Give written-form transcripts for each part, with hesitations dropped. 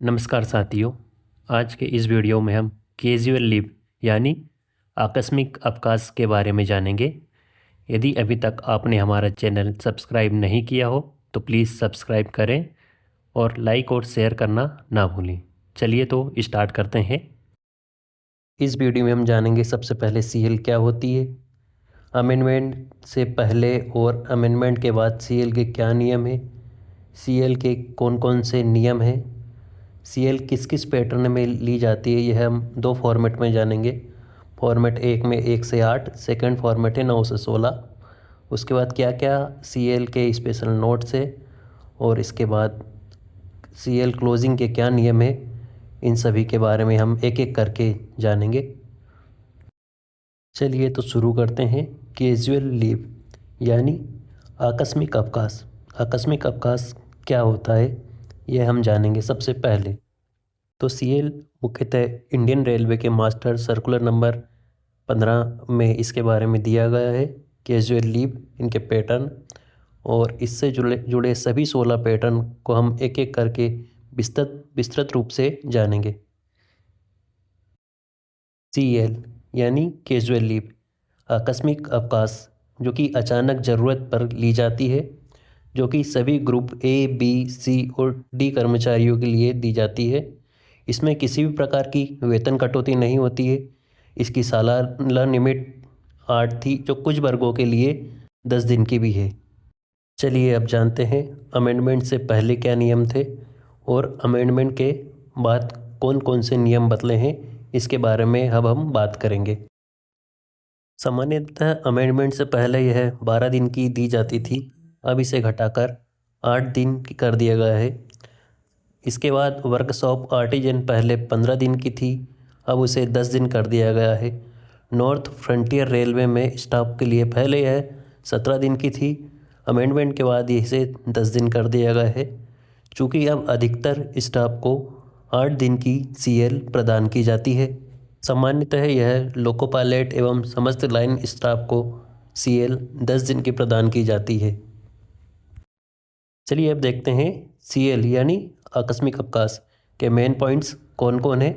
नमस्कार साथियों। आज के इस वीडियो में हम कैजुअल लीव यानी आकस्मिक अवकाश के बारे में जानेंगे। यदि अभी तक आपने हमारा चैनल सब्सक्राइब नहीं किया हो तो प्लीज़ सब्सक्राइब करें और लाइक और शेयर करना ना भूलें। चलिए तो स्टार्ट करते हैं। इस वीडियो में हम जानेंगे सबसे पहले सीएल क्या होती है, अमेंडमेंट से पहले और अमेंडमेंट के बाद सीएल के क्या नियम हैं, सीएल के कौन कौन से नियम हैं, सीएल किस किस पैटर्न में ली जाती है, यह हम दो फॉर्मेट में जानेंगे। फॉर्मेट एक में 1 से 8, सेकंड फॉर्मेट है 9 से 16। उसके बाद क्या क्या सीएल के स्पेशल नोट्स है और इसके बाद सीएल क्लोजिंग के क्या नियम है, इन सभी के बारे में हम एक एक करके जानेंगे। चलिए तो शुरू करते हैं। कैजुअल लीव यानी आकस्मिक अवकाश। आकस्मिक अवकाश क्या होता है यह हम जानेंगे सबसे पहले। तो सीएल मुख्यतः इंडियन रेलवे के मास्टर सर्कुलर नंबर 15 में इसके बारे में दिया गया है। कैजुअल लीव, इनके पैटर्न और इससे जुड़े सभी 16 पैटर्न को हम एक एक करके विस्तृत रूप से जानेंगे। सीएल यानी कैजुअल लीव, आकस्मिक अवकाश जो कि अचानक ज़रूरत पर ली जाती है, जो कि सभी ग्रुप ए, बी, सी और डी कर्मचारियों के लिए दी जाती है। इसमें किसी भी प्रकार की वेतन कटौती नहीं होती है। इसकी सालाना लिमिट 8 थी, जो कुछ वर्गों के लिए 10 दिन की भी है। चलिए अब जानते हैं अमेंडमेंट से पहले क्या नियम थे और अमेंडमेंट के बाद कौन कौन से नियम बदले हैं, इसके बारे में अब हम बात करेंगे। सामान्यतः अमेंडमेंट से पहले यह 12 दिन की दी जाती थी, अब इसे घटाकर 8 दिन की कर दिया गया है। इसके बाद वर्कशॉप आर्टिजन पहले 15 दिन की थी, अब उसे 10 दिन कर दिया गया है। नॉर्थ फ्रंटियर रेलवे में स्टाफ के लिए पहले यह 17 दिन की थी, अमेंडमेंट के बाद इसे 10 दिन कर दिया गया है। चूँकि अब अधिकतर स्टाफ को 8 दिन की सीएल प्रदान की जाती है। सामान्यतः यह लोको पायलट एवं समस्त लाइन स्टाफ को सीएल 10 दिन की प्रदान की जाती है। चलिए अब देखते हैं सीएल यानी आकस्मिक अवकाश के मेन पॉइंट्स कौन कौन हैं,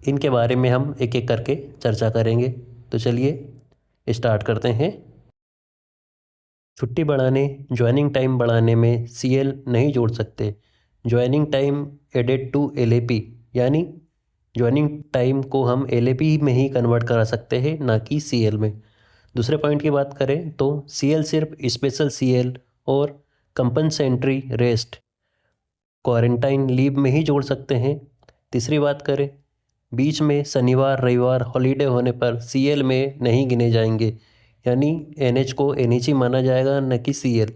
इनके बारे में हम एक एक करके चर्चा करेंगे। तो चलिए स्टार्ट करते हैं। छुट्टी बढ़ाने, ज्वाइनिंग टाइम बढ़ाने में सीएल नहीं जोड़ सकते। Joining time added to LAP यानी ज्वाइनिंग टाइम को हम एलएपी में ही कन्वर्ट करा सकते हैं, ना कि सीएल में। दूसरे पॉइंट की बात करें तो सीएल सिर्फ स्पेशल सीएल और कंपनसेंट्री रेस्ट, क्वारंटाइन लीव में ही जोड़ सकते हैं। तीसरी बात करें, बीच में शनिवार रविवार हॉलीडे होने पर सीएल में नहीं गिने जाएंगे, यानी एनएच को एनएच ही माना जाएगा, न कि सीएल।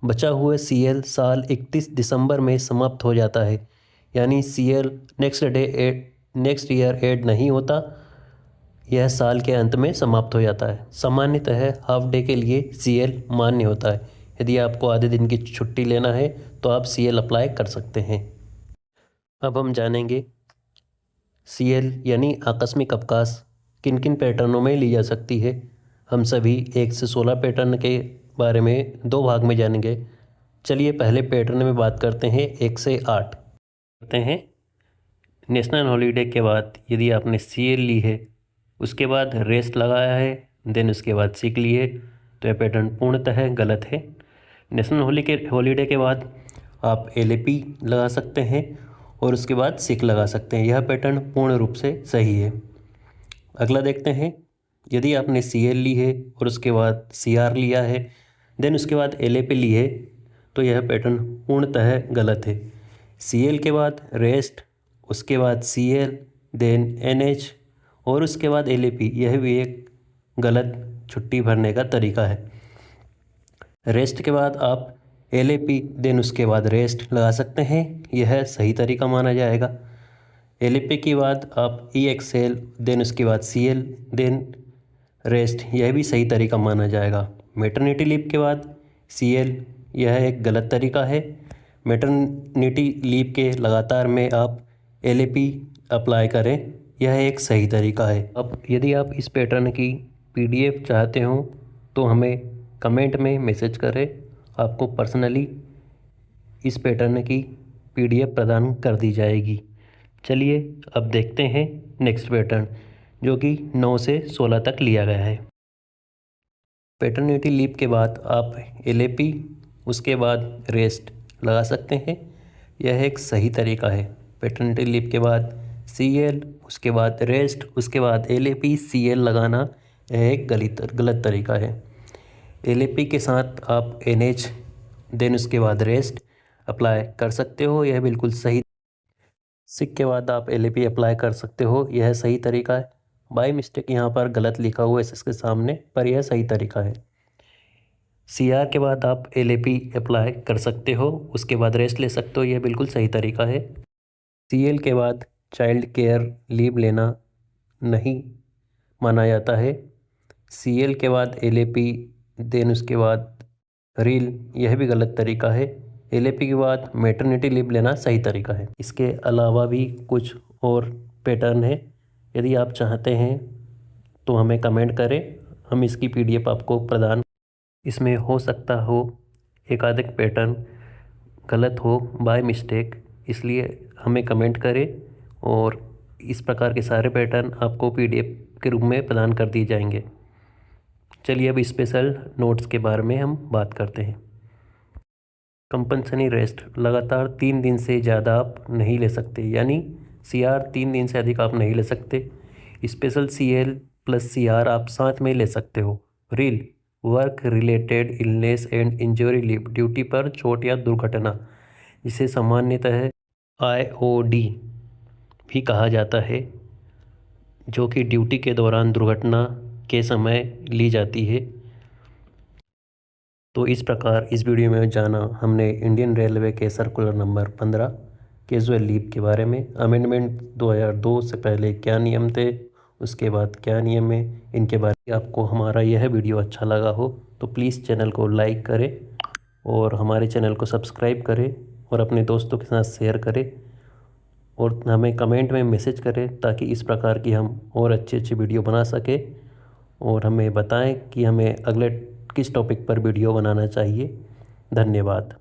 बचा हुआ सीएल साल 31 दिसंबर में समाप्त हो जाता है, यानी सीएल नेक्स्ट ईयर ऐड नहीं होता, यह साल के अंत में समाप्त हो जाता है। सामान्यतः हाफ डे के लिए सीएल मान्य होता है। यदि आपको आधे दिन की छुट्टी लेना है तो आप सीएल अप्लाई कर सकते हैं। अब हम जानेंगे सीएल यानी आकस्मिक अवकाश किन किन पैटर्नों में ली जा सकती है। हम सभी 1 से 16 पैटर्न के बारे में दो भाग में जानेंगे। चलिए पहले पैटर्न में बात करते हैं 1 से 8 करते हैं। नेशनल हॉलीडे के बाद यदि आपने सीएल ली है, उसके बाद रेस्ट लगाया है, देन उसके बाद सिक ली है, तो यह पैटर्न पूर्णतः गलत है। नेशनल हॉलीडे के बाद आप एलएपी लगा सकते हैं और उसके बाद सिक लगा सकते हैं, यह पैटर्न पूर्ण रूप से सही है। अगला देखते हैं, यदि आपने सीएल ली है और उसके बाद सीआर लिया है, देन उसके बाद एलएपी ली है, तो यह पैटर्न पूर्णतः गलत है। सीएल के बाद रेस्ट, उसके बाद सीएल, देन एनएच और उसके बाद एलएपी, यह भी एक गलत छुट्टी भरने का तरीका है। रेस्ट के बाद आप एलएपी, देन उसके बाद रेस्ट लगा सकते हैं, यह सही तरीका माना जाएगा। एलएपी के बाद आप ईएक्सएल, देन उसके बाद सीएल, देन रेस्ट, यह भी सही तरीका माना जाएगा। मैटरनिटी लीव के बाद सीएल, यह एक गलत तरीका है। मैटरनिटी लीव के लगातार में आप एलएपी अप्लाई करें, यह एक सही तरीका है। अब यदि आप इस पैटर्न की पीडीएफ चाहते हो तो हमें कमेंट में मैसेज करें, आपको पर्सनली इस पैटर्न की PDF प्रदान कर दी जाएगी। चलिए अब देखते हैं नेक्स्ट पैटर्न, जो कि 9 से 16 तक लिया गया है। पैटर्निटी लीव के बाद आप LAP उसके बाद रेस्ट लगा सकते हैं। यह एक सही तरीका है। पैटर्निटी लीव के बाद CL, उसके बाद रेस्ट, उसके बाद LAP CL लगाना यह एक गलत तरीका है। LAP के साथ आप NH देन उसके बाद रेस्ट अप्लाई कर सकते हो, यह बिल्कुल सही। सिक के बाद आप LAP अप्लाई कर सकते हो, यह सही तरीका है। बाय मिस्टेक यहाँ पर गलत लिखा हुआ है SS के सामने, पर यह सही तरीका है। CR के बाद आप LAP अप्लाई कर सकते हो, उसके बाद रेस्ट ले सकते हो, यह बिल्कुल सही तरीका है। CL के बाद चाइल्ड केयर लीव लेना नहीं माना जाता है। CL के बाद LAP देन उसके बाद रील, यह भी गलत तरीका है। LAP के बाद मैटरनिटी लीव लेना सही तरीका है। इसके अलावा भी कुछ और पैटर्न है, यदि आप चाहते हैं तो हमें कमेंट करें, हम इसकी PDF आपको प्रदान। इसमें हो सकता हो एकाधिक पैटर्न गलत हो बाय मिस्टेक, इसलिए हमें कमेंट करें और इस प्रकार के सारे पैटर्न आपको PDF के रूप में प्रदान कर दिए जाएंगे। चलिए अब स्पेशल नोट्स के बारे में हम बात करते हैं। कंपल्सरी रेस्ट लगातार 3 दिन से ज़्यादा आप नहीं ले सकते, यानी CR 3 दिन से अधिक आप नहीं ले सकते। स्पेशल CL प्लस CR आप साथ में ले सकते हो। Reel, work related illness and injury leave, duty पर चोट या दुर्घटना, जिसे सामान्यतः IOD भी कहा जाता है, जो कि ड्यूटी के दौरान दुर्घटना के समय ली जाती है। तो इस प्रकार इस वीडियो में जाना हमने इंडियन रेलवे के सर्कुलर नंबर 15 कैजुअल लीव के बारे में। अमेंडमेंट 2002 से पहले क्या नियम थे, उसके बाद क्या नियम है, इनके बारे में। आपको हमारा यह वीडियो अच्छा लगा हो तो प्लीज़ चैनल को लाइक करें और हमारे चैनल को सब्सक्राइब करें और अपने दोस्तों के साथ शेयर करें और हमें कमेंट में मैसेज करें, ताकि इस प्रकार की हम और अच्छी वीडियो बना सके। और हमें बताएं कि हमें अगले किस टॉपिक पर वीडियो बनाना चाहिए। धन्यवाद।